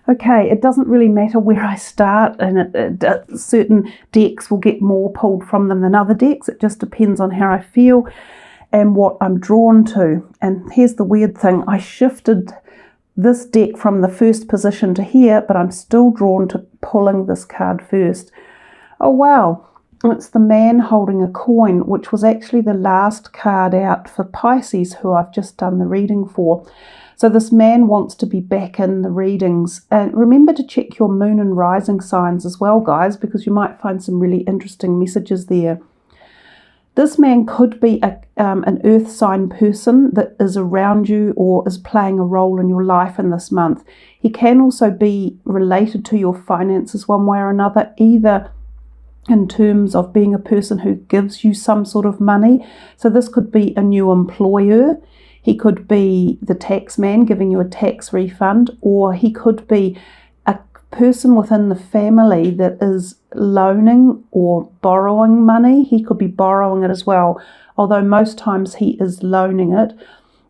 Okay, it doesn't really matter where I start, and certain decks will get more pulled from them than other decks. It just depends on how I feel and what I'm drawn to. And here's the weird thing. I shifted this deck from the first position to here, but I'm still drawn to pulling this card first. Oh wow, it's the man holding a coin, which was actually the last card out for Pisces, who I've just done the reading for. So this man wants to be back in the readings. And remember to check your moon and rising signs as well, guys, because you might find some really interesting messages there. This man could be an earth sign person that is around you or is playing a role in your life in this month. He can also be related to your finances one way or another, either in terms of being a person who gives you some sort of money. So this could be a new employer. He could be the tax man giving you a tax refund, or he could be a person within the family that is loaning or borrowing money. He could be borrowing it as well, although most times he is loaning it.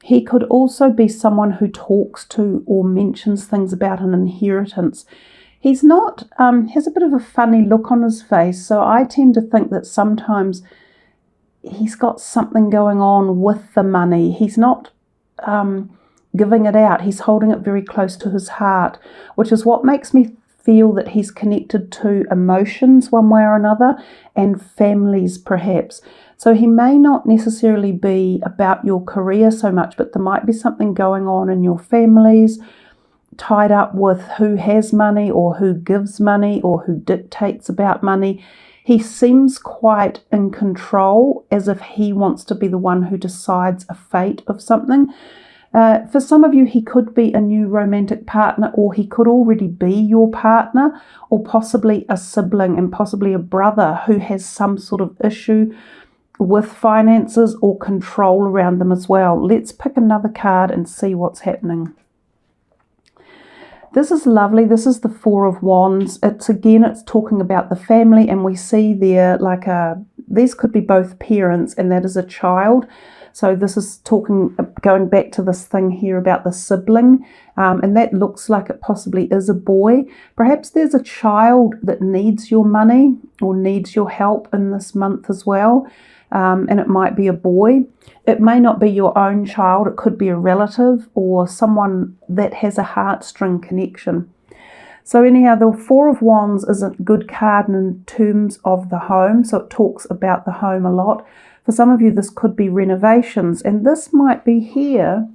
He could also be someone who talks to or mentions things about an inheritance. He's not, has a bit of a funny look on his face, so I tend to think that sometimes he's got something going on with the money. He's not giving it out. He's holding it very close to his heart, which is what makes me feel that he's connected to emotions one way or another, and families perhaps. So he may not necessarily be about your career so much, but there might be something going on in your families, tied up with who has money or who gives money or who dictates about money. He seems quite in control, as if he wants to be the one who decides a fate of something. For some of you, he could be a new romantic partner, or he could already be your partner, or possibly a sibling and possibly a brother who has some sort of issue with finances or control around them as well. Let's pick another card and see what's happening. This is lovely. This is the Four of Wands. It's talking about the family, and we see there these could be both parents, and that is a child. So this is going back to this thing here about the sibling, and that looks like it possibly is a boy. Perhaps there's a child that needs your money or needs your help in this month as well. And it might be a boy. It may not be your own child. It could be a relative or someone that has a heartstring connection. So anyhow, the Four of Wands is a good card in terms of the home. So it talks about the home a lot. For some of you, this could be renovations. And this might be here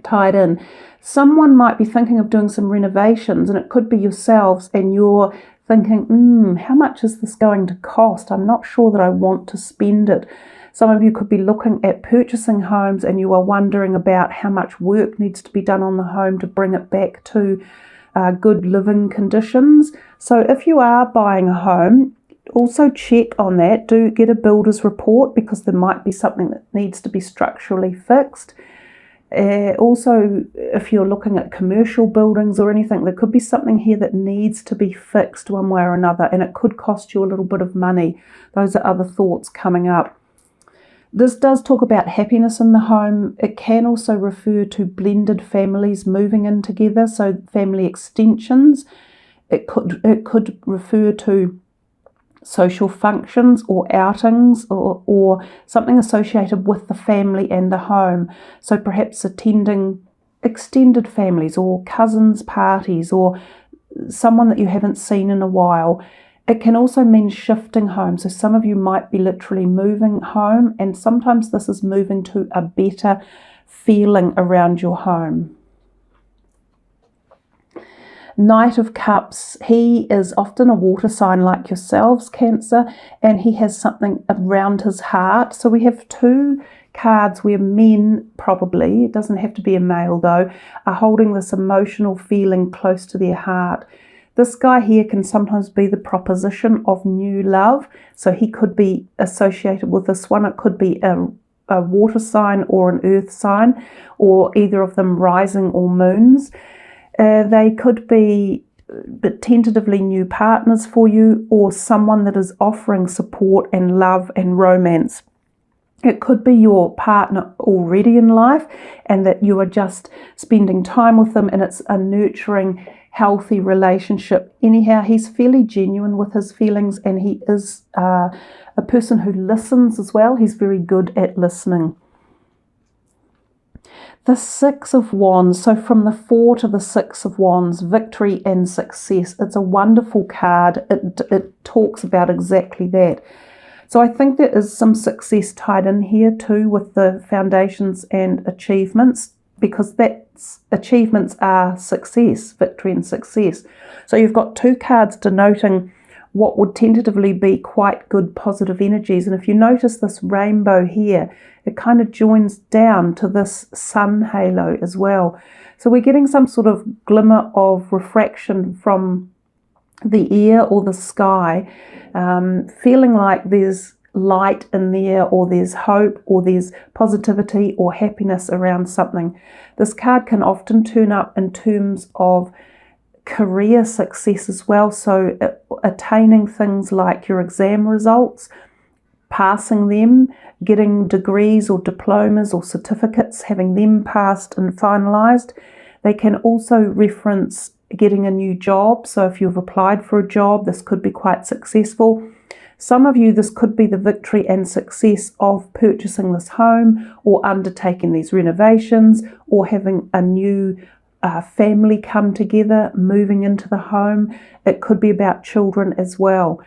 tied in. Someone might be thinking of doing some renovations, and it could be yourselves, and you're thinking, how much is this going to cost? I'm not sure that I want to spend it. Some of you could be looking at purchasing homes, and you are wondering about how much work needs to be done on the home to bring it back to good living conditions. So if you are buying a home, also check on that. Do get a builder's report, because there might be something that needs to be structurally fixed. Also, if you're looking at commercial buildings or anything, there could be something here that needs to be fixed one way or another, and it could cost you a little bit of money. Those are other thoughts coming up. This does talk about happiness in the home. It can also refer to blended families moving in together, so family extensions. It could refer to social functions or outings, or something associated with the family and the home. So perhaps attending extended families or cousins' parties, or someone that you haven't seen in a while. It can also mean shifting home. So some of you might be literally moving home, and sometimes this is moving to a better feeling around your home. Knight of Cups, he is often a water sign like yourselves, Cancer, and he has something around his heart. So we have two cards where men, probably, it doesn't have to be a male though, are holding this emotional feeling close to their heart. This guy here can sometimes be the proposition of new love. So he could be associated with this one. It could be a water sign or an earth sign, or either of them rising or moons. They could be tentatively new partners for you, or someone that is offering support and love and romance. It could be your partner already in life and that you are just spending time with them and it's a nurturing, healthy relationship. Anyhow, he's fairly genuine with his feelings and he is a person who listens as well. He's very good at listening. The Six of Wands, so from the Four to the Six of Wands, victory and success. It's a wonderful card. It talks about exactly that. So I think there is some success tied in here too with the foundations and achievements, because that's achievements are success, victory and success. So you've got two cards denoting what would tentatively be quite good positive energies. And if you notice this rainbow here, it kind of joins down to this sun halo as well. So we're getting some sort of glimmer of refraction from the air or the sky, feeling like there's light in there, or there's hope, or there's positivity or happiness around something. This card can often turn up in terms of career success as well, so attaining things like your exam results, passing them, getting degrees or diplomas or certificates, having them passed and finalized. They can also reference getting a new job. So if you've applied for a job, this could be quite successful. Some of you, this could be the victory and success of purchasing this home or undertaking these renovations or having a new family come together, moving into the home. It could be about children as well.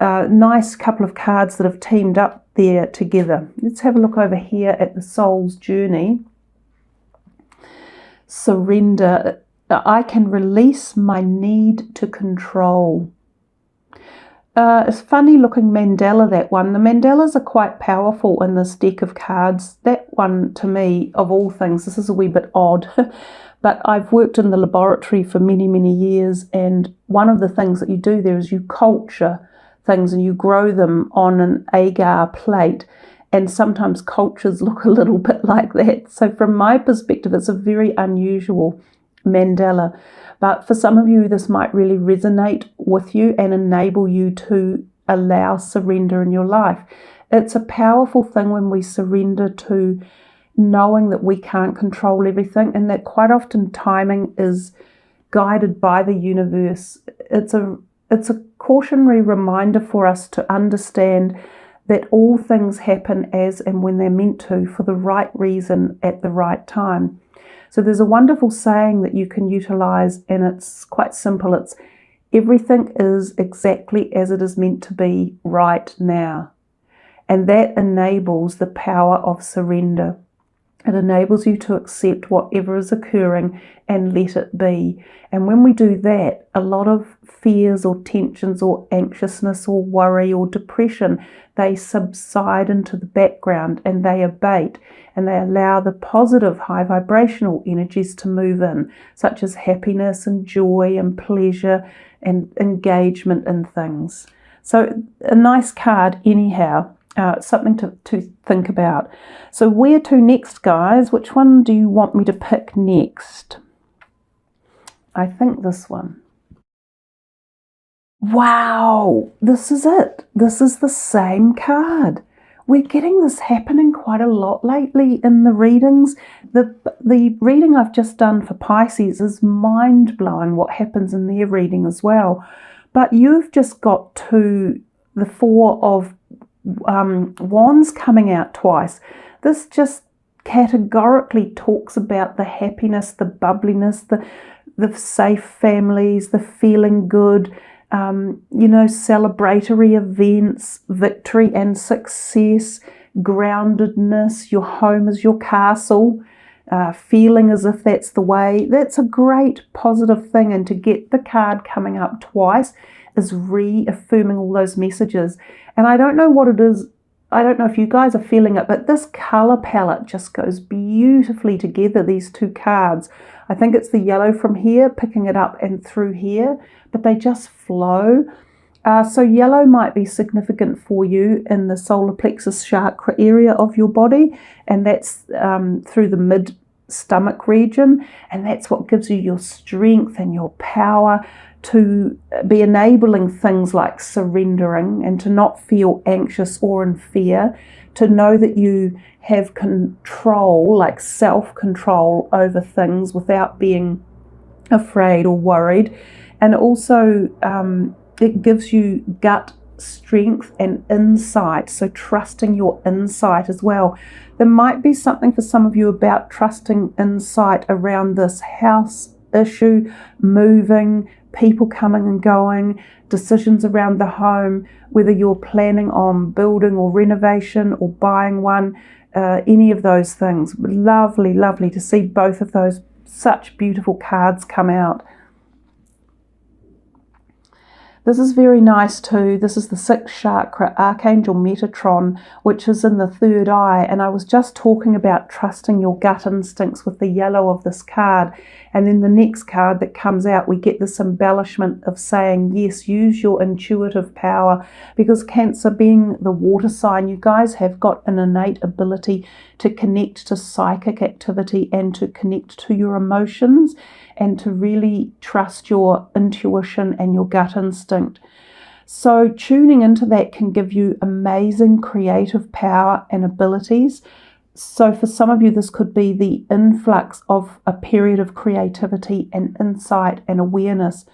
Nice couple of cards that have teamed up there together. Let's have a look over here at the soul's journey. Surrender. I can release my need to control. It's funny looking mandala, that one. The mandalas are quite powerful in this deck of cards. That one, to me, of all things, this is a wee bit odd, but I've worked in the laboratory for many, many years, and one of the things that you do there is you culture things and you grow them on an agar plate, and sometimes cultures look a little bit like that. So from my perspective, it's a very unusual mandala, but for some of you this might really resonate with you and enable you to allow surrender in your life. It's a powerful thing when we surrender to knowing that we can't control everything, and that quite often timing is guided by the universe. It's a cautionary reminder for us to understand that all things happen as and when they're meant to, for the right reason at the right time. So there's a wonderful saying that you can utilize, and it's quite simple. It's everything is exactly as it is meant to be right now. And that enables the power of surrender. It enables you to accept whatever is occurring and let it be. And when we do that, a lot of fears or tensions or anxiousness or worry or depression, they subside into the background and they abate, and they allow the positive high vibrational energies to move in, such as happiness and joy and pleasure and engagement in things. So a nice card anyhow. Something to think about. So where to next, guys? Which one do you want me to pick next? I think this one. Wow, this is it. This is the same card. We're getting this happening quite a lot lately in the readings. The reading I've just done for Pisces is mind-blowing, what happens in their reading as well. But you've just got the Four of Wands coming out twice. This just categorically talks about the happiness, the bubbliness, the safe families, the feeling good, celebratory events, victory and success, groundedness. Your home is your castle, feeling as if that's the way. That's a great positive thing, and to get the card coming up twice is reaffirming all those messages. And I don't know what it is. I don't know if you guys are feeling it, but this color palette just goes beautifully together, these two cards. I think it's the yellow from here, picking it up and through here, but they just flow. So yellow might be significant for you in the solar plexus chakra area of your body, and that's through the stomach region, and that's what gives you your strength and your power to be enabling things like surrendering and to not feel anxious or in fear, to know that you have control, like self-control over things without being afraid or worried. And also it gives you gut strength and insight, so trusting your insight as well. There might be something for some of you about trusting insight around this house issue, moving, people coming and going, decisions around the home, whether you're planning on building or renovation or buying one, any of those things. Lovely, lovely to see both of those such beautiful cards come out. This is very nice too. This is the 6th chakra, Archangel Metatron, which is in the 3rd eye. And I was just talking about trusting your gut instincts with the yellow of this card. And then the next card that comes out, we get this embellishment of saying, yes, use your intuitive power. Because Cancer, being the water sign, you guys have got an innate ability to connect to psychic activity and to connect to your emotions, and to really trust your intuition and your gut instinct. So tuning into that can give you amazing creative power and abilities. So for some of you, this could be the influx of a period of creativity and insight and awareness.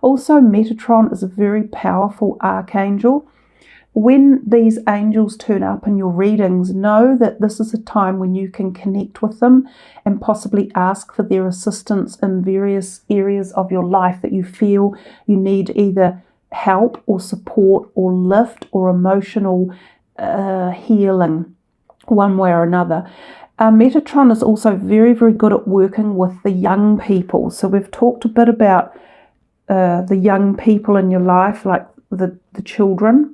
Also, Metatron is a very powerful archangel. When these angels turn up in your readings, know that this is a time when you can connect with them and possibly ask for their assistance in various areas of your life that you feel you need either help or support or lift or emotional healing, one way or another. Metatron is also very, very good at working with the young people. So we've talked a bit about the young people in your life, like the children,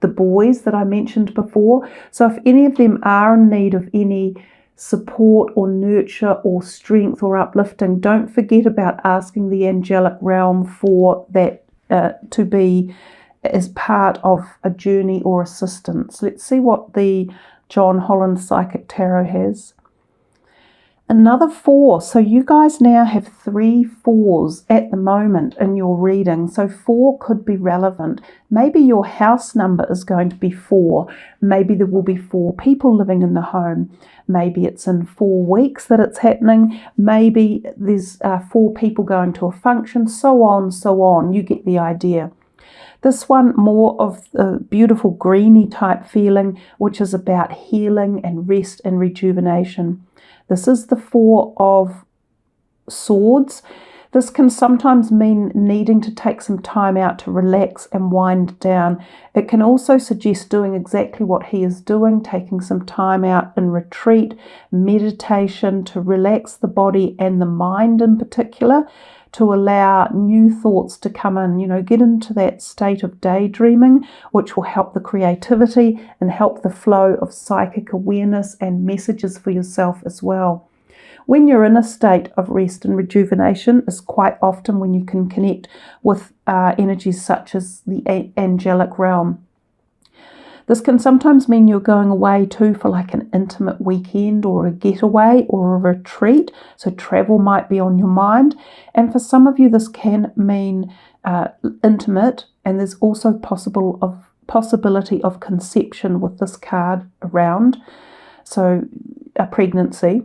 the boys that I mentioned before. So if any of them are in need of any support or nurture or strength or uplifting, don't forget about asking the angelic realm for that to be as part of a journey or assistance. Let's see what the John Holland Psychic Tarot has. Another 4. So you guys now have 3 4s at the moment in your reading. So 4 could be relevant. Maybe your house number is going to be 4. Maybe there will be 4 people living in the home. Maybe it's in 4 weeks that it's happening. Maybe there's 4 people going to a function, so on, so on. You get the idea. This one, more of the beautiful greeny type feeling, which is about healing and rest and rejuvenation. This is the 4 of Swords. This can sometimes mean needing to take some time out to relax and wind down. It can also suggest doing exactly what he is doing, taking some time out in retreat, meditation, to relax the body and the mind in particular, to allow new thoughts to come in, get into that state of daydreaming, which will help the creativity and help the flow of psychic awareness and messages for yourself as well. When you're in a state of rest and rejuvenation is quite often when you can connect with energies such as the angelic realm. This can sometimes mean you're going away too for like an intimate weekend or a getaway or a retreat. So travel might be on your mind. And for some of you, this can mean intimate. And there's also possibility of conception with this card around. So a pregnancy.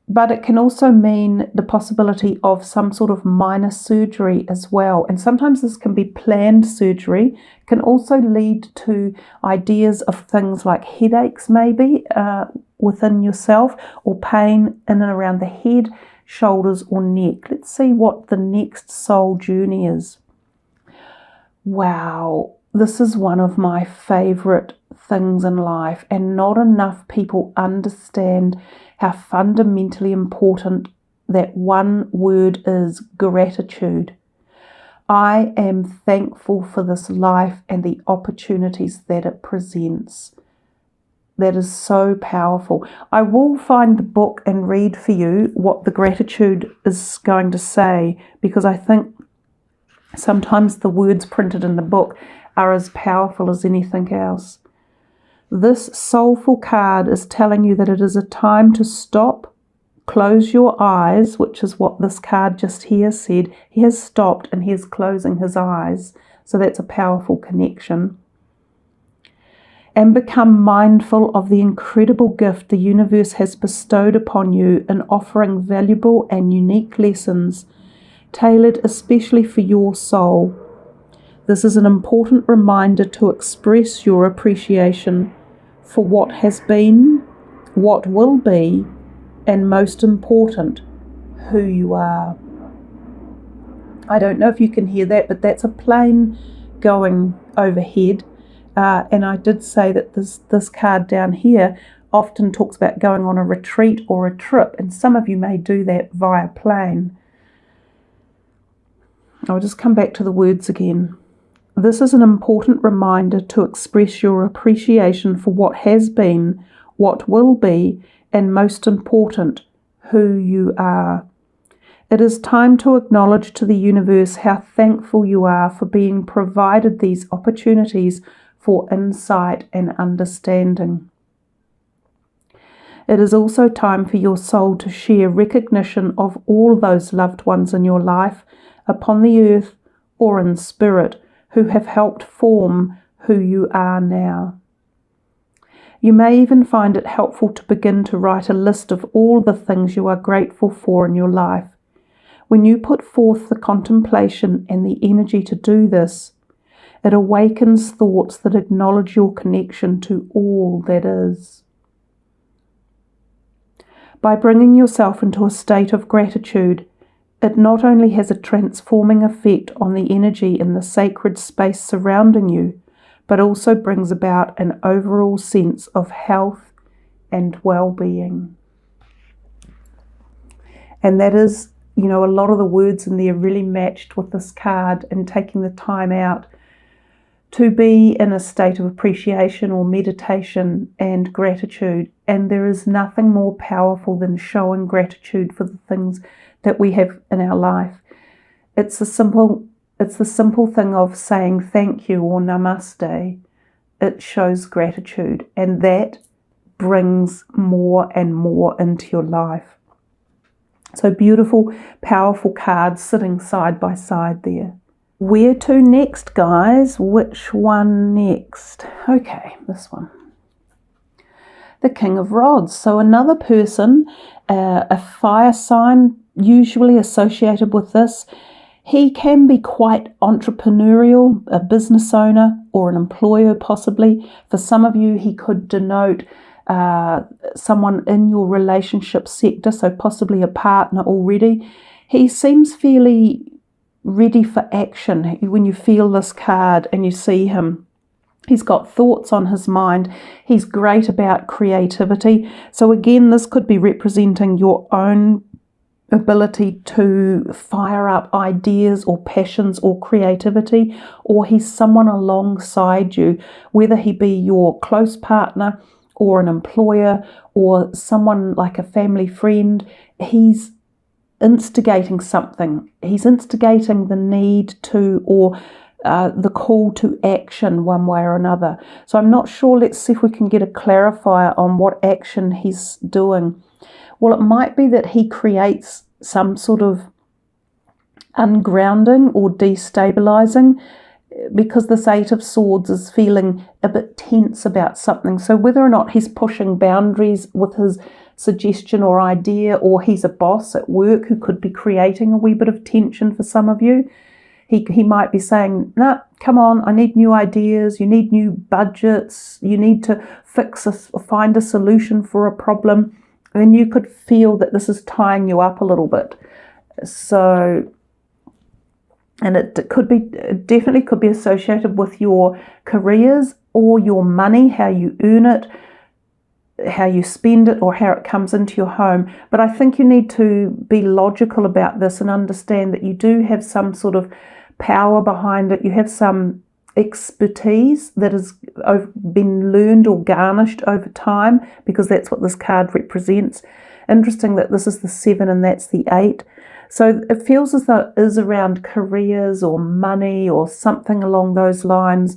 But it can also mean the possibility of some sort of minor surgery as well. And sometimes this can be planned surgery. It can also lead to ideas of things like headaches maybe within yourself, or pain in and around the head, shoulders or neck. Let's see what the next soul journey is. Wow, this is one of my favorite things in life, and not enough people understand how fundamentally important that one word is: gratitude. I am thankful for this life and the opportunities that it presents. That is so powerful. I will find the book and read for you what the gratitude is going to say, because I think sometimes the words printed in the book are as powerful as anything else. This soulful card is telling you that it is a time to stop, close your eyes, which is what this card just here said. He has stopped and he is closing his eyes. So that's a powerful connection. And become mindful of the incredible gift the universe has bestowed upon you in offering valuable and unique lessons, tailored especially for your soul. This is an important reminder to express your appreciation for what has been, what will be, and most important, who you are. I don't know if you can hear that, but that's a plane going overhead. And I did say that this card down here often talks about going on a retreat or a trip, and some of you may do that via plane. I'll just come back to the words again. This is an important reminder to express your appreciation for what has been, what will be, and most important, who you are. It is time to acknowledge to the universe how thankful you are for being provided these opportunities for insight and understanding. It is also time for your soul to share recognition of all those loved ones in your life, upon the earth or in spirit, who have helped form who you are now. You may even find it helpful to begin to write a list of all the things you are grateful for in your life. When you put forth the contemplation and the energy to do this, it awakens thoughts that acknowledge your connection to all that is. By bringing yourself into a state of gratitude, it not only has a transforming effect on the energy in the sacred space surrounding you, but also brings about an overall sense of health and well-being. And that is, a lot of the words in there really matched with this card, and taking the time out to be in a state of appreciation or meditation and gratitude. And there is nothing more powerful than showing gratitude for the things that we have in our life. It's the simple thing of saying thank you or namaste. It shows gratitude, and that brings more and more into your life. So beautiful, powerful cards sitting side by side there. Where to next, guys? Which one next? Okay, this one. The King of Rods. So another person, a fire sign, usually associated with this. He can be quite entrepreneurial, a business owner or an employer possibly. For some of you, he could denote someone in your relationship sector, so possibly a partner already. He seems fairly ready for action when you feel this card and you see him. He's got thoughts on his mind. He's great about creativity. So again, this could be representing your own ability to fire up ideas or passions or creativity, or he's someone alongside you, whether he be your close partner or an employer or someone like a family friend. He's instigating something. He's instigating the need to, or the call to action one way or another. So I'm not sure. Let's see if we can get a clarifier on what action he's doing. Well, it might be that he creates some sort of ungrounding or destabilizing, because this Eight of Swords is feeling a bit tense about something. So whether or not he's pushing boundaries with his suggestion or idea, or he's a boss at work who could be creating a wee bit of tension for some of you, he might be saying, no, come on, I need new ideas, you need new budgets, you need to find a solution for a problem. And you could feel that this is tying you up a little bit. So, and it definitely could be associated with your careers or your money, how you earn it, how you spend it, or how it comes into your home. But I think you need to be logical about this and understand that you do have some sort of power behind it. You have some expertise that has been learned or garnished over time, because that's what this card represents. Interesting that this is the 7 and that's the 8. So it feels as though it is around careers or money or something along those lines.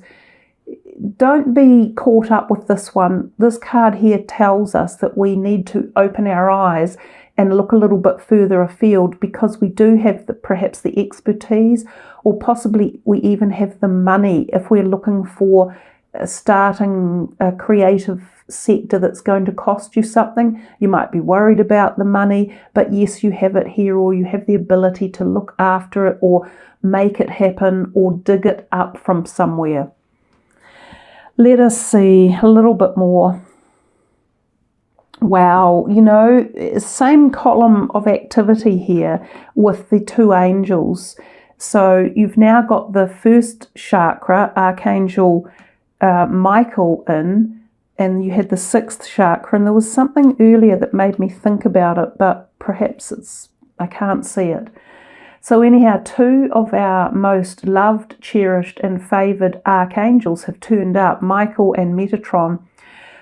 Don't be caught up with this one. This card here tells us that we need to open our eyes and look a little bit further afield, because we do have perhaps the expertise, or possibly we even have the money if we're looking for starting a creative sector that's going to cost you something. You might be worried about the money, but yes, you have it here, or you have the ability to look after it or make it happen or dig it up from somewhere. Let us see a little bit more. Wow, you know, same column of activity here with the two angels. So you've now got the first chakra, Archangel Michael, in, and you had the sixth chakra, and there was something earlier that made me think about it, but perhaps I can't see it. So anyhow, two of our most loved, cherished and favoured archangels have turned up, Michael and Metatron.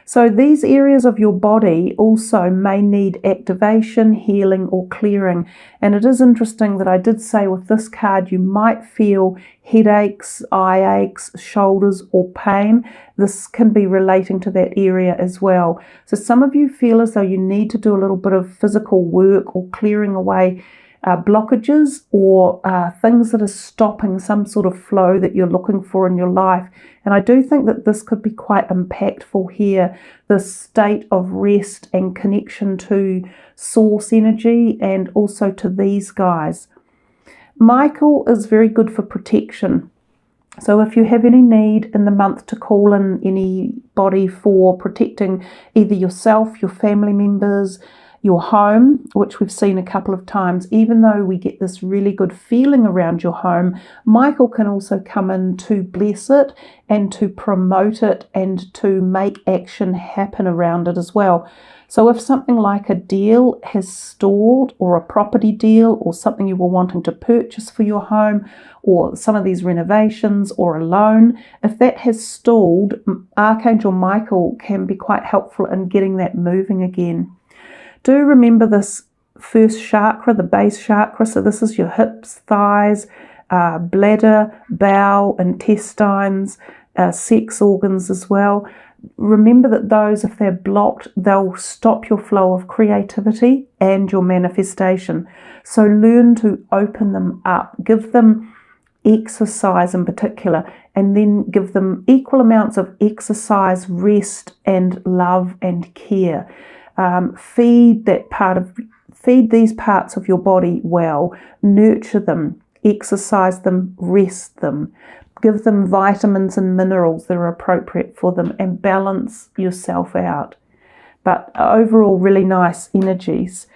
So these areas of your body also may need activation, healing or clearing. And it is interesting that I did say with this card you might feel headaches, eye aches, shoulders or pain. This can be relating to that area as well. So some of you feel as though you need to do a little bit of physical work or clearing away blockages or things that are stopping some sort of flow that you're looking for in your life. And I do think that this could be quite impactful here, this state of rest and connection to source energy and also to these guys. Michael is very good for protection. So if you have any need in the month to call in anybody for protecting either yourself, your family members, your home, which we've seen a couple of times, even though we get this really good feeling around your home, Michael can also come in to bless it and to promote it and to make action happen around it as well. So if something like a deal has stalled, or a property deal, or something you were wanting to purchase for your home, or some of these renovations or a loan, if that has stalled, Archangel Michael can be quite helpful in getting that moving again. Do remember this first chakra, the base chakra. So this is your hips, thighs, bladder, bowel, intestines, sex organs as well. Remember that those, if they're blocked, they'll stop your flow of creativity and your manifestation. So learn to open them up. Give them exercise in particular, and then give them equal amounts of exercise, rest, and love and care. Feed these parts of your body well, nurture them, exercise them, rest them, give them vitamins and minerals that are appropriate for them, and balance yourself out. But overall, really nice energies.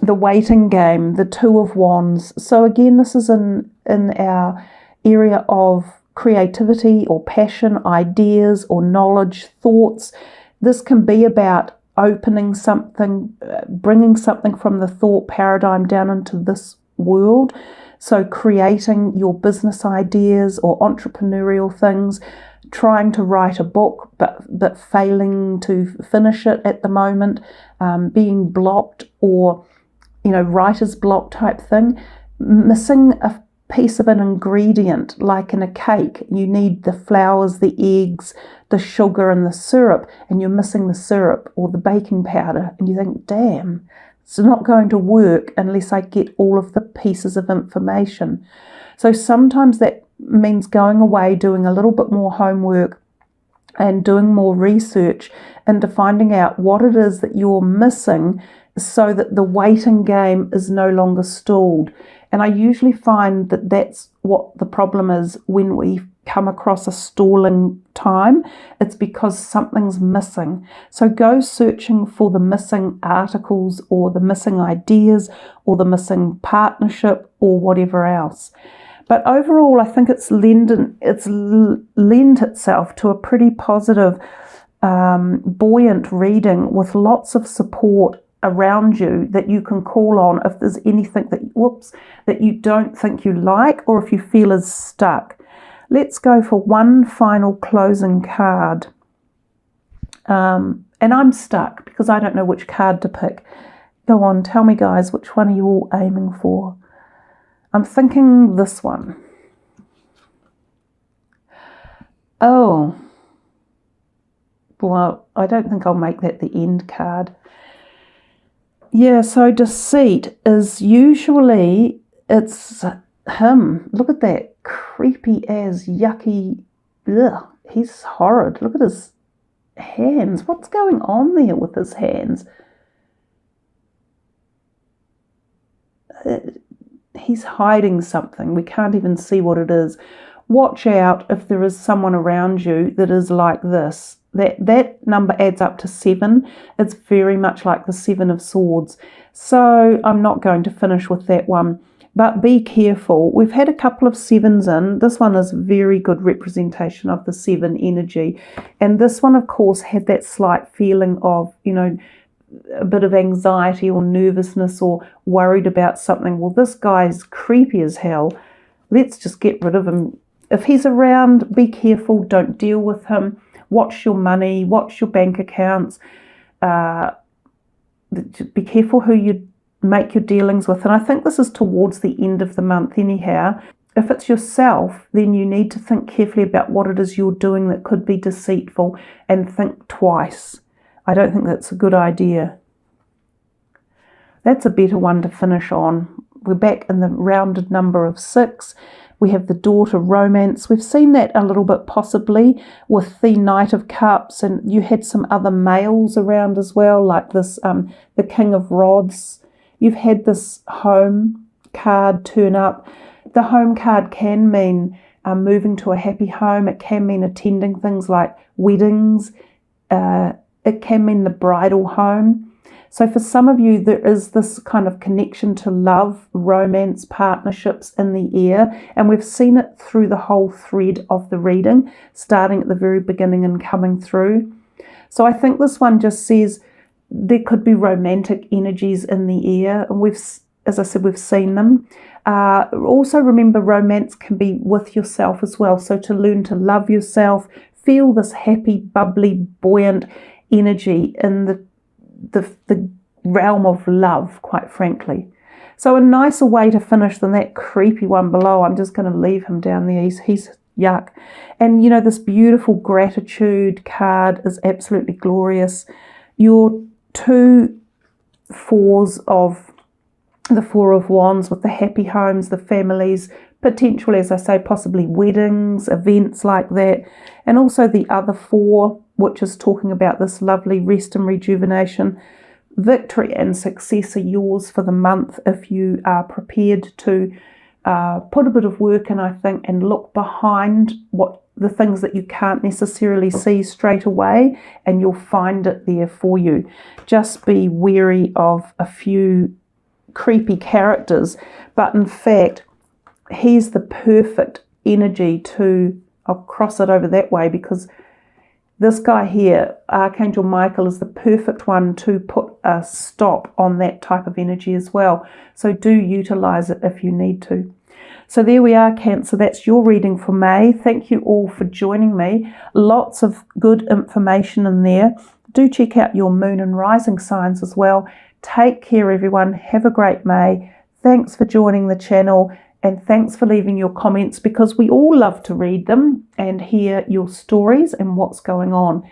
The waiting game, the Two of Wands. So again, this is in our area of creativity or passion, ideas or knowledge, thoughts. This can be about opening something, bringing something from the thought paradigm down into this world. So creating your business ideas or entrepreneurial things, trying to write a book but failing to finish it at the moment, being blocked, or writer's block type thing, missing a piece of an ingredient, like in a cake. You need the flours, the eggs, the sugar and the syrup, and you're missing the syrup or the baking powder, and you think, damn, it's not going to work unless I get all of the pieces of information. So sometimes that means going away, doing a little bit more homework and doing more research into finding out what it is that you're missing, so that the waiting game is no longer stalled. And I usually find that that's what the problem is when we come across a stalling time. It's because something's missing. So go searching for the missing articles or the missing ideas or the missing partnership or whatever else. But overall, I think it's lent itself to a pretty positive, buoyant reading with lots of support around you that you can call on if there's anything that you don't think you like, or if you feel is stuck. Let's go for one final closing card. And I'm stuck because I don't know which card to pick. Go on, tell me guys, which one are you all aiming for? I'm thinking this one. Oh, well, I don't think I'll make that the end card. Yeah, so deceit is usually, it's him. Look at that, creepy as yucky. Ugh, he's horrid. Look at his hands. What's going on there with his hands? He's hiding something. We can't even see what it is. Watch out if there is someone around you that is like this. That number adds up to 7. It's very much like the 7 of Swords. So I'm not going to finish with that one. But be careful. We've had a couple of 7s in. This one is a very good representation of the 7 energy. And this one, of course, had that slight feeling of, you know, a bit of anxiety or nervousness or worried about something. Well, this guy's creepy as hell. Let's just get rid of him. If he's around, be careful. Don't deal with him. Watch your money. Watch your bank accounts. Be careful who you make your dealings with. And I think this is towards the end of the month anyhow. If it's yourself, then you need to think carefully about what it is you're doing that could be deceitful and think twice. I don't think that's a good idea. That's a better one to finish on. We're back in the rounded number of 6. We have the Daughter Romance. We've seen that a little bit possibly with the Knight of Cups, and you had some other males around as well, like this, the King of Rods. You've had this Home card turn up. The Home card can mean moving to a happy home. It can mean attending things like weddings. It can mean the bridal home. So for some of you, there is this kind of connection to love, romance, partnerships in the air. And we've seen it through the whole thread of the reading, starting at the very beginning and coming through. So I think this one just says there could be romantic energies in the air. And we've, as I said, we've seen them. Also remember, romance can be with yourself as well. So to learn to love yourself, feel this happy, bubbly, buoyant energy in the realm of love, quite frankly. So a nicer way to finish than that creepy one below. I'm just going to leave him down there. He's yuck. And you know, this beautiful gratitude card is absolutely glorious. Your 2 4s of the 4 of Wands with the happy homes, the families, potentially, as I say, possibly weddings, events like that. And also the other 4, which is talking about this lovely rest and rejuvenation. Victory and success are yours for the month if you are prepared to put a bit of work in, I think, and look behind what the things that you can't necessarily see straight away, and you'll find it there for you. Just be wary of a few creepy characters, but in fact, he's the perfect energy to, I'll cross it over that way, because this guy here, Archangel Michael, is the perfect one to put a stop on that type of energy as well. So do utilize it if you need to. So there we are, Cancer. That's your reading for May. Thank you all for joining me. Lots of good information in there. Do check out your moon and rising signs as well. Take care, everyone. Have a great May. Thanks for joining the channel. And thanks for leaving your comments, because we all love to read them and hear your stories and what's going on.